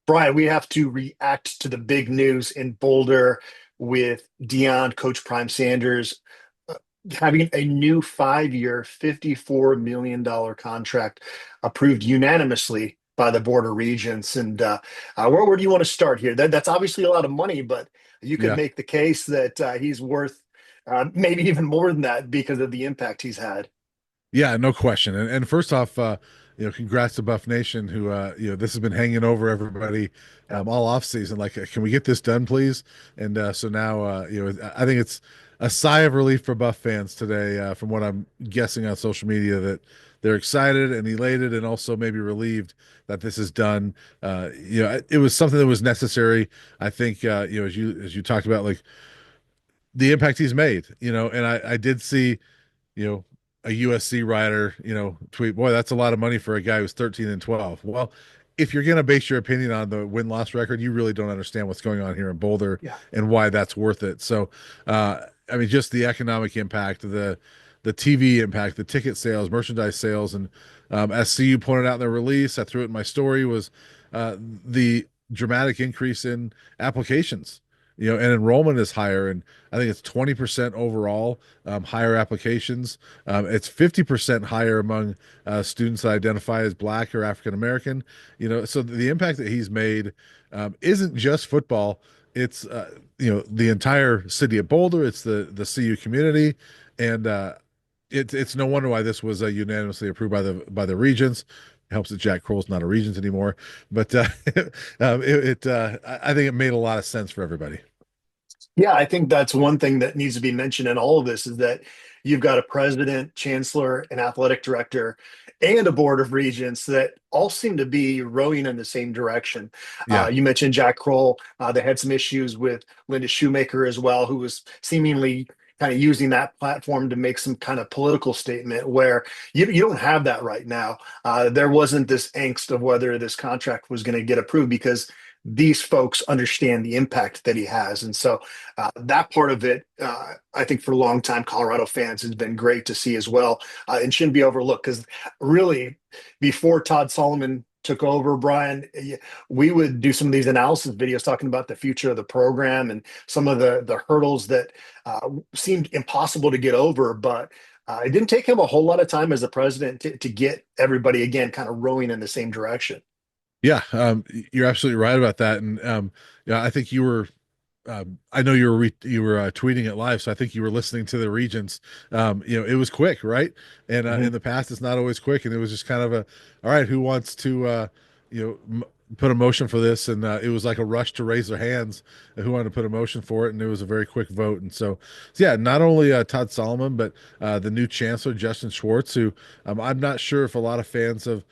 Brian, we have to react to the big news in Boulder with Deion Coach Prime Sanders uh, having a new 5-year, $54 million contract approved unanimously by the Board of Regents. And where do you want to start here? That's obviously a lot of money, but you could Yeah, make the case that he's worth maybe even more than that because of the impact he's had. yeah, no question. And first off, congrats to Buff Nation, who this has been hanging over everybody Yeah. all off season. Like, can we get this done, please? And so now, I think it's a sigh of relief for Buff fans today, from what I'm guessing on social media, that they're excited and elated, and also maybe relieved that this is done. It was something that was necessary. I think, as you talked about, like the impact he's made, and I did see you know, a USC writer, tweet, boy, that's a lot of money for a guy who's 13 and 12. Well, if you're going to base your opinion on the win-loss record, you really don't understand what's going on here in Boulder Yeah. and why that's worth it. So, I mean, just the economic impact, the TV impact, the ticket sales, merchandise sales, and as CU pointed out in their release, I threw it in my story, was the dramatic increase in applications. And enrollment is higher, and I think it's 20% overall, higher applications. It's 50% higher among students that identify as Black or African American. So the impact that he's made isn't just football. It's the entire city of Boulder. It's the CU community, and it's no wonder why this was unanimously approved by the regents. It helps that Jack Kroll's not a regent anymore, but I think it made a lot of sense for everybody. Yeah, I think that's one thing that needs to be mentioned in all of this is that you've got a president, chancellor, an athletic director, and a board of regents that all seem to be rowing in the same direction. Yeah. You mentioned Jack Kroll. They had some issues with Linda Shoemaker as well, who was seemingly kind of using that platform to make some kind of political statement where you don't have that right now. There wasn't this angst of whether this contract was going to get approved because these folks understand the impact that he has. And so that part of it, I think for longtime Colorado fans has been great to see as well, and shouldn't be overlooked because really before Todd Solomon took over, Brian, we would do some of these analysis videos talking about the future of the program and some of the hurdles that seemed impossible to get over. But it didn't take him a whole lot of time as a president to get everybody again kind of rowing in the same direction. Yeah, you're absolutely right about that, and yeah, I think you were. I know you were tweeting it live, so I think you were listening to the regents. It was quick, right? And Mhm. in the past, it's not always quick, and it was just kind of all right, who wants to, put a motion for this? And it was like a rush to raise their hands, who wanted to put a motion for it, and it was a very quick vote. And so yeah, not only Todd Solomon, but the new chancellor Justin Schwartz, who I'm not sure if a lot of fans have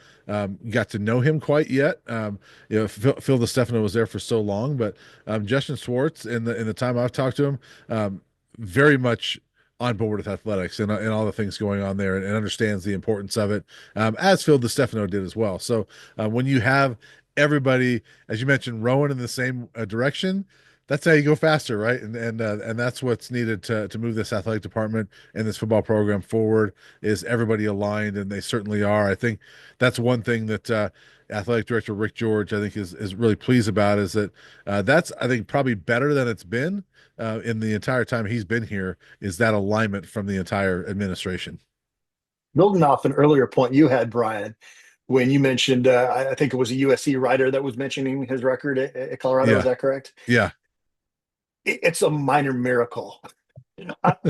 got to know him quite yet. Phil DeStefano was there for so long, but Justin Schwartz, in the time I've talked to him, very much on board with athletics and all the things going on there, and understands the importance of it, as Phil DeStefano did as well. So when you have everybody, as you mentioned, rowing in the same direction, that's how you go faster, right? And that's what's needed to move this athletic department and this football program forward, is everybody aligned, and they certainly are. I think that's one thing that athletic director Rick George, I think, is really pleased about, is that that's, I think, probably better than it's been in the entire time he's been here, is that alignment from the entire administration. Building off an earlier point you had, Brian, when you mentioned, I think it was a USC writer that was mentioning his record at Colorado. Is Yeah, that correct? yeah, It's a minor miracle.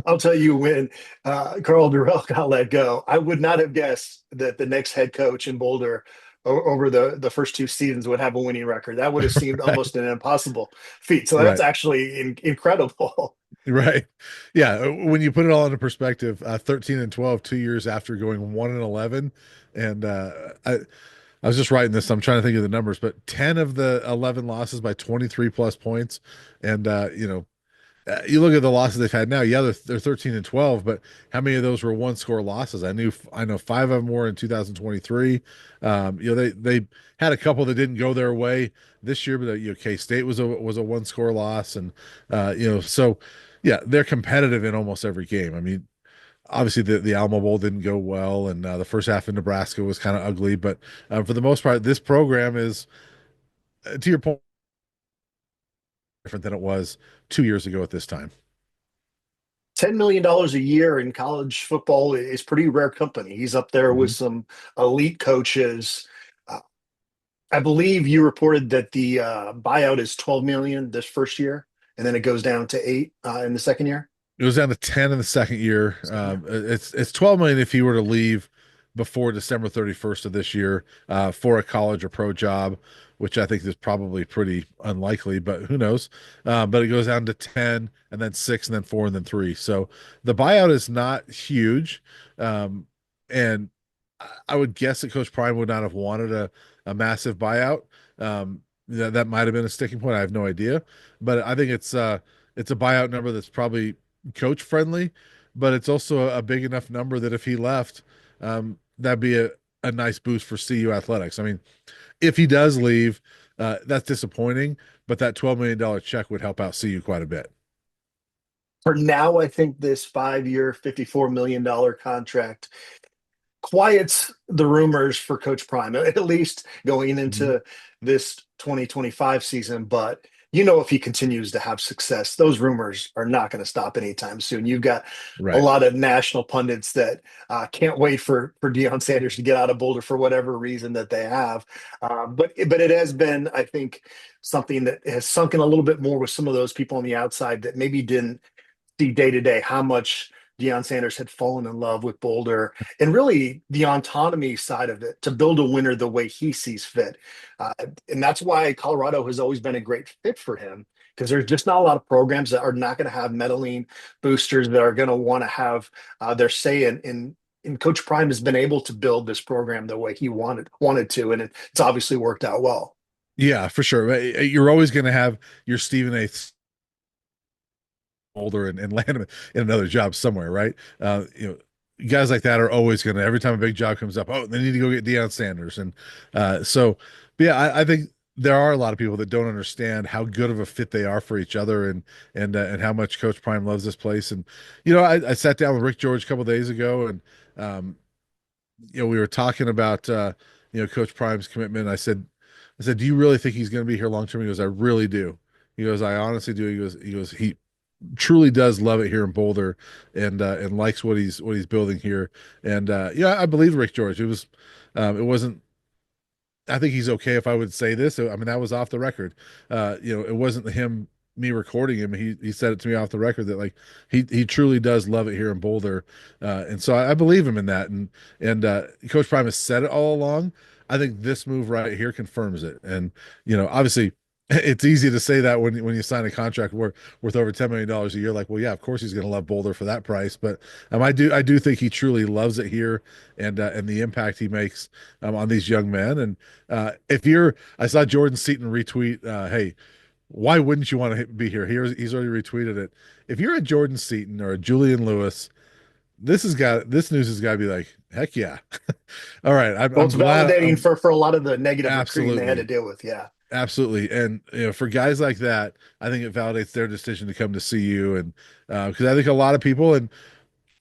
I'll tell you, when Carl Durrell got let go, I would not have guessed that the next head coach in Boulder over the first two seasons would have a winning record. That would have seemed right, almost an impossible feat. So that's right. actually incredible. Right. Yeah. When you put it all into perspective, 13 and 12, 2 years after going 1 and 11. And I was just writing this. I'm trying to think of the numbers, but 10 of the 11 losses by 23 plus points. And, you look at the losses they've had now. Yeah, they're 13 and 12, but how many of those were one score losses? I know five of them were in 2023. They had a couple that didn't go their way this year, but K State was a one score loss, and so yeah, they're competitive in almost every game. I mean, obviously the Alamo Bowl didn't go well, and the first half in Nebraska was kind of ugly, but for the most part, this program is to your point, different than it was 2 years ago at this time. $10 million a year in college football is pretty rare company. He's up there with Mhm. some elite coaches. Uh, I believe you reported that the buyout is 12 million this first year, and then it goes down to 8 in the second year. It was down to 10 in the second year. Second year. It's 12 million if he were to leave before December 31st of this year for a college or pro job, which I think is probably pretty unlikely, but who knows? But it goes down to 10 and then 6 and then 4 and then 3. So the buyout is not huge. And I would guess that Coach Prime would not have wanted a massive buyout. That might have been a sticking point. I have no idea, but I think it's a buyout number that's probably coach friendly, but it's also a big enough number that if he left, that'd be a nice boost for CU athletics. I mean, if he does leave, that's disappointing, but that $12 million check would help out CU quite a bit. For now, I think this 5 year, $54 million contract quiets the rumors for Coach Prime, at least going Mhm. into this 2025 season. But if he continues to have success, those rumors are not going to stop anytime soon. You've got a Right. lot of national pundits that can't wait for Deion Sanders to get out of Boulder for whatever reason that they have. But it has been, I think, something that has sunk in a little bit more with some of those people on the outside that maybe didn't see day to day how much Deion Sanders had fallen in love with Boulder and really the autonomy side of it to build a winner the way he sees fit. Uh, and that's why Colorado has always been a great fit for him because there's just not a lot of programs that are not going to have medaling boosters that are going to want to have their say in Coach Prime has been able to build this program the way he wanted to, and it's obviously worked out well. Yeah, for sure. You're always going to have your Stephen A. Older and land him in another job somewhere, right? Guys like that are always going to, every time a big job comes up, oh, they need to go get Deion Sanders. And but yeah, I think there are a lot of people that don't understand how good of a fit they are for each other and how much Coach Prime loves this place. And, I sat down with Rick George a couple of days ago and, um, we were talking about, Coach Prime's commitment. I said, do you really think he's going to be here long term? He goes, I really do. He goes, I honestly do. He truly does love it here in Boulder and likes what he's building here. And yeah, I believe Rick George. It wasn't. I think he's okay if I would say this. I mean, that was off the record. It wasn't me recording him. He said it to me off the record that like he truly does love it here in Boulder, and so I believe him in that. And Coach Prime has said it all along. I think this move right here confirms it. And obviously, it's easy to say that when you sign a contract worth over $10 million a year. Like, well, yeah, of course he's going to love Boulder for that price. But I do think he truly loves it here and the impact he makes on these young men. And I saw Jordan Seaton retweet, hey, why wouldn't you want to be here? He's already retweeted it. If you're a Jordan Seaton or a Julian Lewis, this news has got to be like, heck yeah. All right. Well, I'm it's glad. validating for a lot of the negative recruiting they had to Absolutely. deal with. Yeah. Absolutely. And for guys like that, I think it validates their decision to come to see you. And because I think a lot of people, and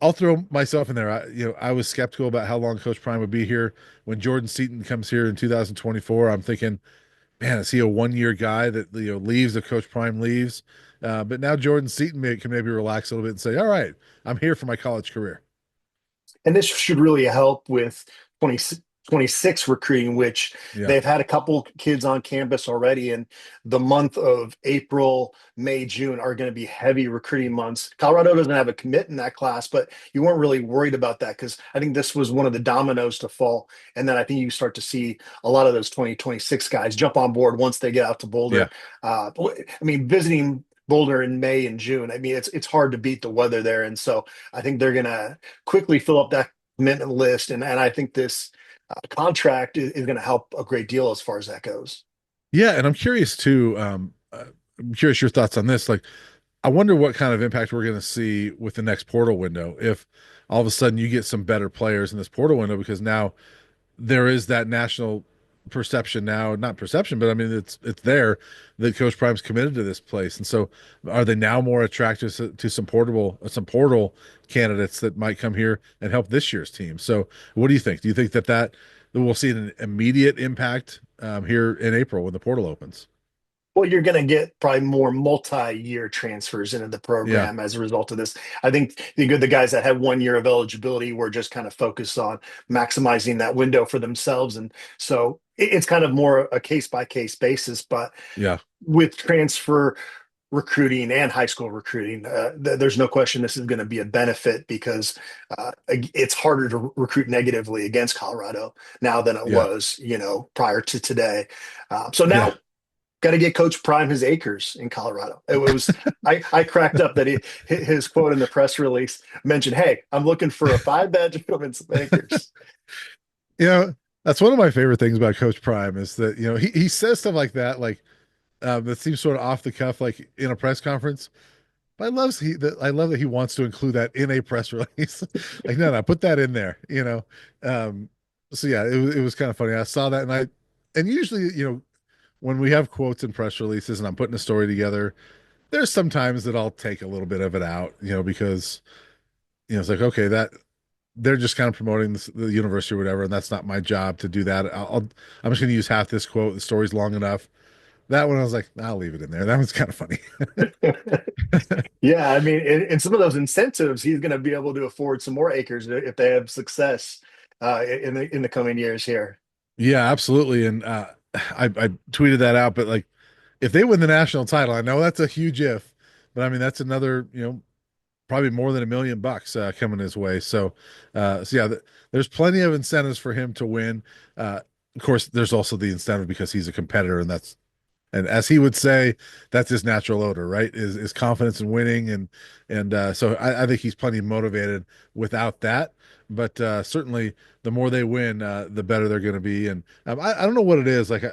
I'll throw myself in there. I was skeptical about how long Coach Prime would be here. When Jordan Seaton comes here in 2024, I'm thinking, man, is he a 1 year guy that leaves if Coach Prime leaves? But now Jordan Seaton can maybe relax a little bit and say, all right, I'm here for my college career. And this should really help with 2026 recruiting, which Yeah. they've had a couple kids on campus already. And the month of April, May, June are going to be heavy recruiting months. Colorado doesn't have a commit in that class, but you weren't really worried about that because I think this was one of the dominoes to fall. And then I think you start to see a lot of those 2026 guys jump on board once they get out to Yeah. Boulder. I mean, visiting Boulder in May and June. I mean, it's hard to beat the weather there, and so I think they're going to quickly fill up that commitment list, and I think this contract is going to help a great deal as far as that goes. Yeah. And I'm curious too. I'm curious your thoughts on this. Like, I wonder what kind of impact we're going to see with the next portal window. If all of a sudden you get some better players in this portal window, because now there is that national perception now, not perception, but I mean it's there that Coach Prime's committed to this place. And so are they now more attractive to some portal candidates that might come here and help this year's team? So what do you think? Do you think that we'll see an immediate impact here in April when the portal opens. Well, you're going to get probably more multi-year transfers into the Yeah, program as a result of this. I think the guys that had 1 year of eligibility were just kind of focused on maximizing that window for themselves, and so it's kind of more a case by case basis. But yeah, with transfer recruiting and high school recruiting, there's no question this is going to be a benefit because it's harder to recruit negatively against Colorado now than it yeah, was, prior to today. So yeah. now got to get Coach Prime his acres in Colorado. It was I cracked up that his quote in the press release mentioned, "Hey, I'm looking for a 5 bedroom and some acres." You know, that's one of my favorite things about Coach Prime is that, he says stuff like that, that seems sort of off the cuff, like in a press conference. But I love that he wants to include that in a press release. Like, no, no, put that in there, Um, so yeah, it was kind of funny. I saw that and usually, when we have quotes in press releases and I'm putting a story together, there's sometimes that I'll take a little bit of it out, because, it's like, okay, that they're just kind of promoting the university or whatever, and that's not my job to do that. I'm just going to use half this quote. The story's long enough. That one, I was like, I'll leave it in there. That one's kind of funny. Yeah, I mean, in some of those incentives, he's going to be able to afford some more acres if they have success in the coming years here. Yeah, absolutely. And I tweeted that out, but like, if they win the national title, I know that's a huge if, but I mean, that's another, probably more than $1 million coming his way. So yeah, there's plenty of incentives for him to win. Of course, there's also the incentive because he's a competitor, and as he would say, that's his natural odor, right? Is confidence in winning, and so I think he's plenty motivated without that. But certainly, the more they win, the better they're going to be. And I don't know what it is like,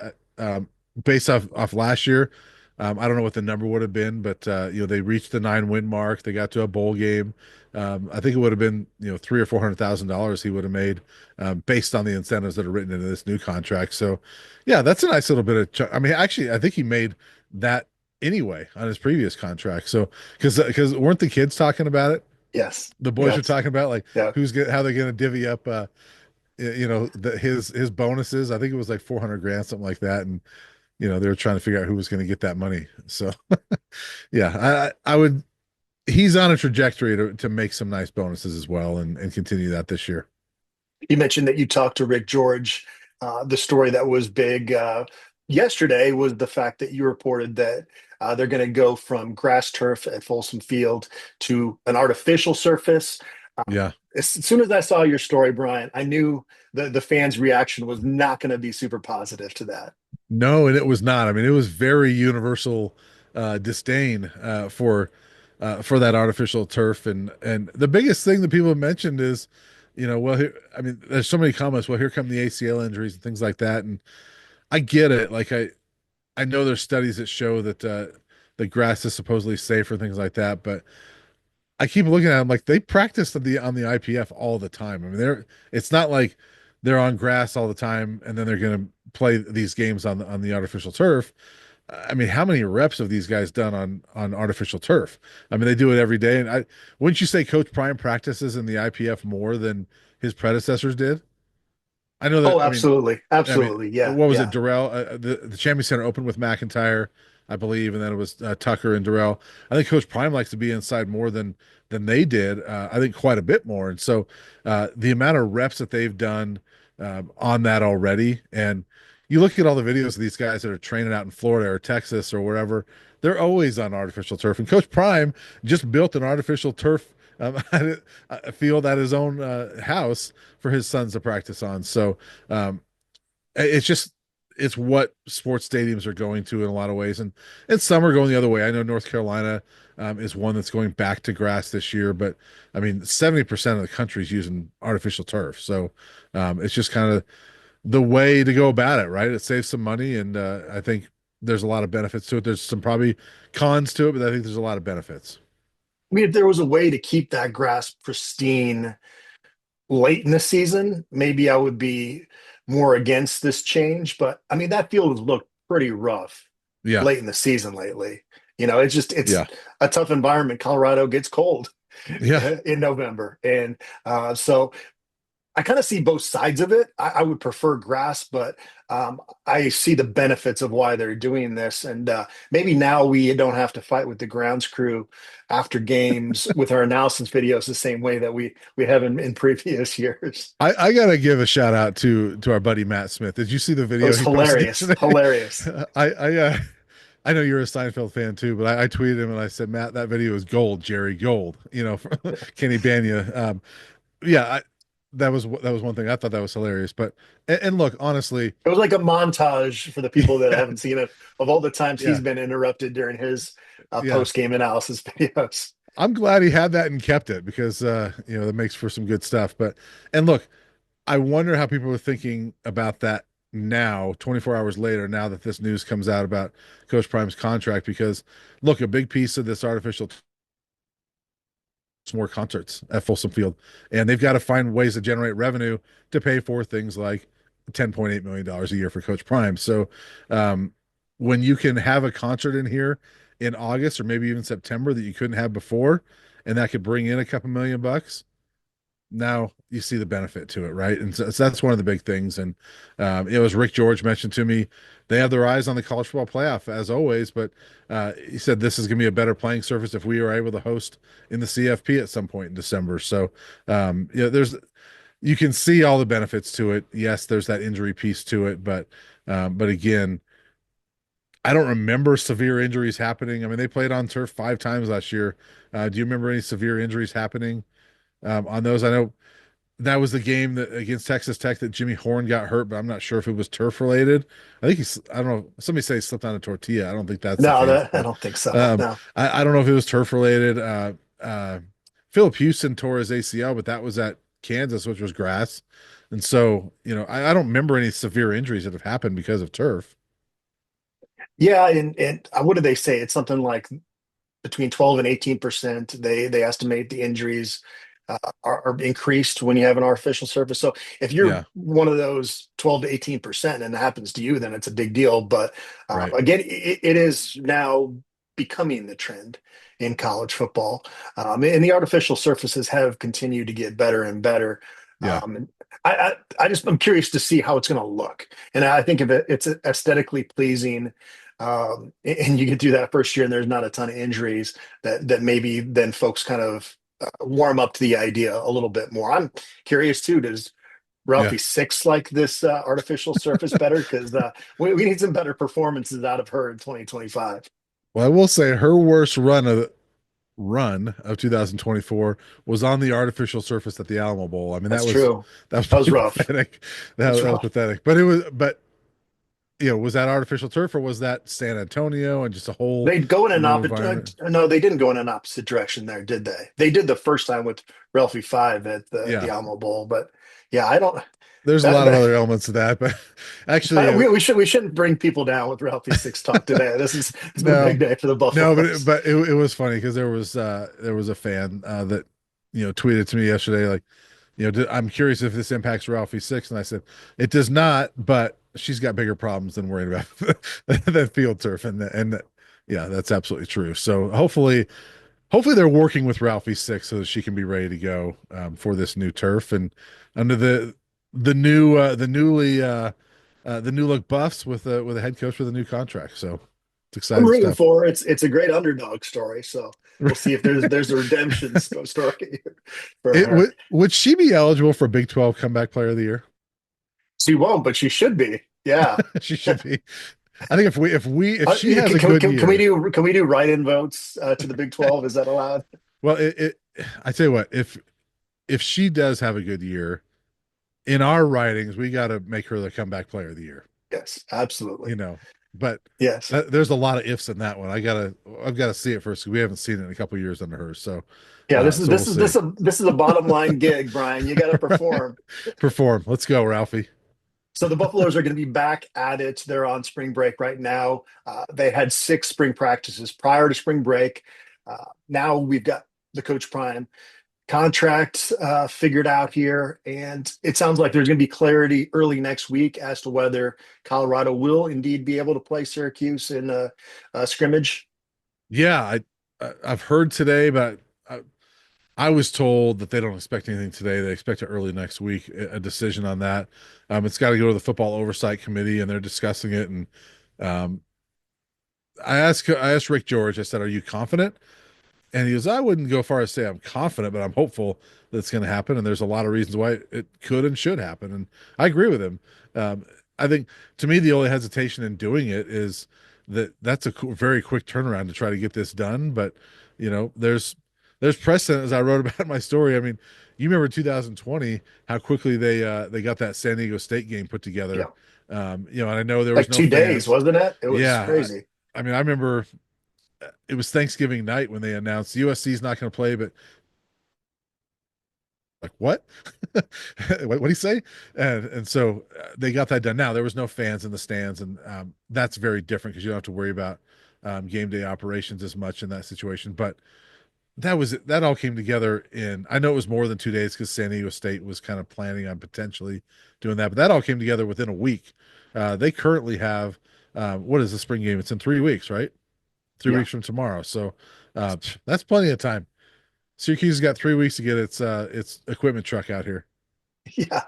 based off last year. I don't know what the number would have been, but they reached the 9-win mark. They got to a bowl game. I think it would have been three or $400,000 he would have made, based on the incentives that are written into this new contract. So yeah, that's a nice little bit of. I mean, actually, I think he made that anyway on his previous contract. So because weren't the kids talking about it? Yes, The boys were yes, talking about like yeah. how they're going to divvy up, his bonuses. I think it was like 400 grand, something like that, and they were trying to figure out who was going to get that money. So yeah, I would. He's on a trajectory to make some nice bonuses as well, and continue that this year. You mentioned that you talked to Rick George. The story that was big yesterday was the fact that you reported that they're going to go from grass turf at Folsom Field to an artificial surface. Yeah. As soon as I saw your story, Brian, I knew the fans' reaction was not going to be super positive to that. No, and it was not. I mean, it was very universal disdain for that artificial turf, and the biggest thing that people have mentioned is, well, here, I mean, there's so many comments. Well, here come the ACL injuries and things like that, and I get it. Like I know there's studies that show that the grass is supposedly safe for things like that, but I keep looking at them like they practice on the IPF all the time. I mean, it's not like they're on grass all the time and then they're going to play these games on the artificial turf. I mean, how many reps have these guys done on artificial turf? I mean, they do it every day. And wouldn't you say Coach Prime practices in the IPF more than his predecessors did? I know that. Oh, absolutely, I mean, absolutely, yeah, what was it? yeah. Darrell, the Champion Center opened with McIntyre, I believe, and then it was Tucker and Darrell. I think Coach Prime likes to be inside more than they did. I think quite a bit more. And so the amount of reps that they've done on that already, and you look at all the videos of these guys that are training out in Florida or Texas or wherever, they're always on artificial turf. And Coach Prime just built an artificial turf field at his own house for his sons to practice on. So um, it's just it's what sports stadiums are going to in a lot of ways, and some are going the other way. I know North Carolina is one that's going back to grass this year, but I mean 70% of the country is using artificial turf, so it's just kind of the way to go about it, right? It saves some money, and I think there's a lot of benefits to it. There's some probably cons to it, but I think there's a lot of benefits. I mean, if there was a way to keep that grass pristine late in the season, maybe I would be more against this change. But I mean, that field has looked pretty rough Yeah, late in the season lately. It's yeah, a tough environment. Colorado gets cold yeah, in November, and so I kind of see both sides of it. I would prefer grass, but I see the benefits of why they're doing this. And maybe now we don't have to fight with the grounds crew after games with our analysis videos the same way that we have in previous years. I gotta give a shout out to our buddy Matt Smith. Did you see the It video was he posted hilarious, yesterday? hilarious. I know you're a Seinfeld fan too, but I tweeted him and I said, Matt, that video is gold, Jerry, gold. Kenny Banya. Yeah, that was one thing I thought that was hilarious. But and look, honestly, It was like a montage for the people that yeah, haven't seen it of all the times he's yeah, been interrupted during his yeah. post-game analysis videos. I'm glad he had that and kept it because that makes for some good stuff. But and look, I wonder how people are thinking about that now, 24 hours later, now that this news comes out about Coach Prime's contract. Because look, a big piece of this artificial more concerts at Folsom Field, and they've got to find ways to generate revenue to pay for things like $10.8 million a year for Coach Prime. So, um, when you can have a concert in here in August or maybe even September that you couldn't have before, and that could bring in a couple $1 million, now you see the benefit to it, right? And so that's one of the big things. And it was Rick George mentioned to me, they have their eyes on the college football playoff as always, but he said this is going to be a better playing surface if we are able to host in the CFP at some point in December. So there's you can see all the benefits to it. Yes, there's that injury piece to it, but again, I don't remember severe injuries happening. I mean, they played on turf 5 times last year. Do you remember any severe injuries happening on those? I know that was the game that against Texas Tech that Jimmy Horn got hurt, but I'm not sure if it was turf related. I think I don't know. Somebody say he slipped on a tortilla. I don't think that's the No, case, I but don't think so. um, No. I don't know if it was turf related. Philip Houston tore his ACL, but that was at Kansas, which was grass. And so, I don't remember any severe injuries that have happened because of turf. Yeah, and what do they say? It's something like between 12 and 18%. They estimate the injuries are increased when you have an artificial surface. So if you're Yeah, one of those 12 to 18% and it happens to you, then it's a big deal. But right. again, it is now becoming the trend in college football. And the artificial surfaces have continued to get better and better. Yeah, And I'm curious to see how it's going to look. And I think if it's aesthetically pleasing, and you get through that first year and there's not a ton of injuries, that maybe then folks kind of warm up to the idea a little bit more. I'm curious too. Does yeah. Ralphie Six like this artificial surface better? Because we need some better performances out of her in 2025. Well, I will say her worst run of 2024 was on the artificial surface at the Alamo Bowl. I mean, That's true. that was That was pretty rough. pathetic. That, That's that was rough. pathetic. But was that artificial turf or was that San Antonio and just a whole They'd go in an new opposite. environment? No, they didn't go in an opposite direction there, did they? They did the first time with Ralphie Five at the Yeah, Alamo Bowl, but yeah, I don't. there's a That, lot of that other elements to that, but actually, we shouldn't bring people down with Ralphie Six talk today. It's been a no, big day for the no, Buffaloes. it was funny because there was a fan that tweeted to me yesterday like, I'm curious if this impacts Ralphie Six, and I said it does not, but she's got bigger problems than worrying about than field turf, and yeah, that's absolutely true. So hopefully they're working with Ralphie Six so that she can be ready to go for this new turf and under the new the new look buffs with a head coach with a new contract. So it's I'm exciting rooting stuff. for her. It's a great underdog story. So we'll see if there's a redemption story for her. Would she be eligible for Big 12 Comeback Player of the Year? She won't, but she should be. Yeah. She should be. I think if she has a Can, good can we year, do write-in votes to the Big 12? Is that allowed? well, I tell you what, if she does have a good year in our writings, we got to make her the Comeback Player of the Year. Yes, You absolutely. know, but Yes. there's a lot of ifs in that one. I've got to see it first. We haven't seen it in a couple of years under her, so Yeah, this is so we'll this is see. this is a bottom line gig, Brian. You got to perform. Perform. Let's go, Ralphie. So the Buffaloes are going to be back at it. They're on spring break right now. They had 6 spring practices prior to spring break. Now we've got the Coach Prime contract figured out here, and it sounds like there's going to be clarity early next week as to whether Colorado will indeed be able to play Syracuse in a scrimmage. Yeah, I've heard today, but I was told that they don't expect anything today. They expect it early next week, a decision on that. It's got to go to the football oversight committee, and they're discussing it. And um, I asked Rick George. I said, "Are you confident?" And he goes, "I wouldn't go far as say I'm confident, but I'm hopeful that it's going to happen. And there's a lot of reasons why it could and should happen." And I agree with him. Um, I think to me the only hesitation in doing it is that that's a very quick turnaround to try to get this done. But there's precedent, as I wrote about in my story. I mean, you remember 2020 how quickly they got that San Diego State game put together. Yeah. And I know there was Like no 2 days, fans. wasn't it? It was Yeah, crazy. I mean, I remember it was Thanksgiving night when they announced USC is not going to play, but like what? What do you say? And so they got that done. Now there was no fans in the stands, and that's very different because you don't have to worry about game day operations as much in that situation. But that all came together in. I know it was more than 2 days because San Diego State was kind of planning on potentially doing that, but that all came together within a week. They currently have what is the spring game? It's in 3 weeks, right? Three Yeah. weeks from tomorrow. So that's plenty of time. Syracuse has got 3 weeks to get its equipment truck out here. Yeah.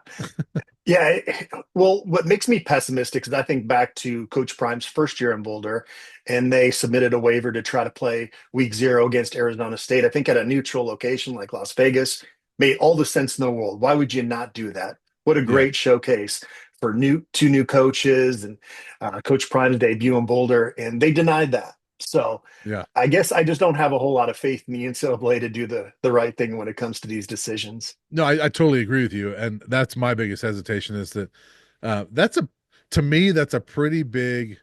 Yeah. Well, what makes me pessimistic is I think back to Coach Prime's first year in Boulder, and they submitted a waiver to try to play week 0 against Arizona State. I think at a neutral location like Las Vegas made all the sense in the world. Why would you not do that? What a Yeah, great showcase for two new coaches and Coach Prime's debut in Boulder, and they denied that. So yeah. I guess I just don't have a whole lot of faith in the NCAA to do the right thing when it comes to these decisions. No, I totally agree with you, and that's my biggest hesitation is that that's a to me that's a pretty big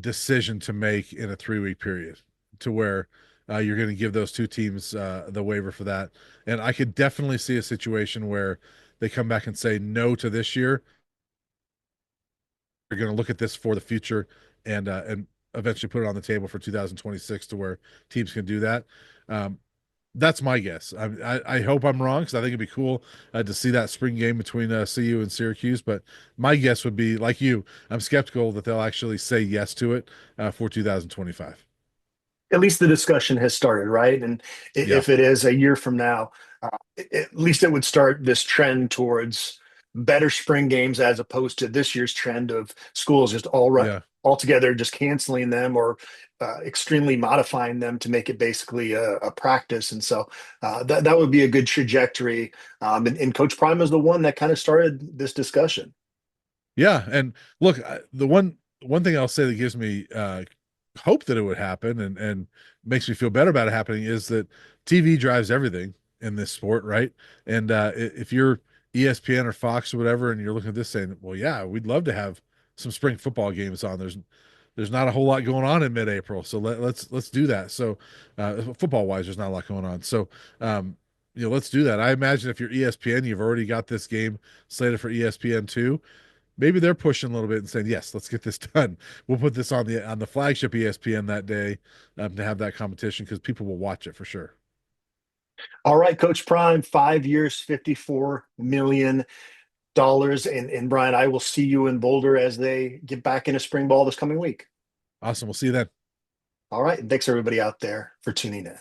decision to make in a 3 week period, to where you're going to give those two teams the waiver for that, and I could definitely see a situation where they come back and say no to this year. You're going to look at this for the future, and eventually put it on the table for 2026 to where teams can do that. Um, That's my guess. I hope I'm wrong because I think it'd be cool to see that spring game between CU and Syracuse. But my guess would be like you. I'm skeptical that they'll actually say yes to it for 2025. At least the discussion has started, right? And Yeah, if it is a year from now, at least it would start this trend towards better spring games as opposed to this year's trend of schools just yeah, altogether just canceling them or extremely modifying them to make it basically a practice. And so that would be a good trajectory. And Coach Prime is the one that kind of started this discussion. yeah. And look, the one thing I'll say that gives me hope that it would happen and makes me feel better about it happening is that TV drives everything in this sport, right? And if you're ESPN or Fox or whatever, and you're looking at this saying, "Well, yeah, we'd love to have some spring football games on." There's not a whole lot going on in mid-April, so let's do that. So football wise, there's not a lot going on. So let's do that. I imagine if you're ESPN, you've already got this game slated for ESPN2. Maybe they're pushing a little bit and saying, "Yes, let's get this done. We'll put this on the flagship ESPN that day to have that competition because people will watch it for sure." All right, Coach Prime, 5 years, $54 million. And Brian, I will see you in Boulder as they get back into spring ball this coming week. Awesome. We'll see you then. All right. And thanks everybody out there for tuning in.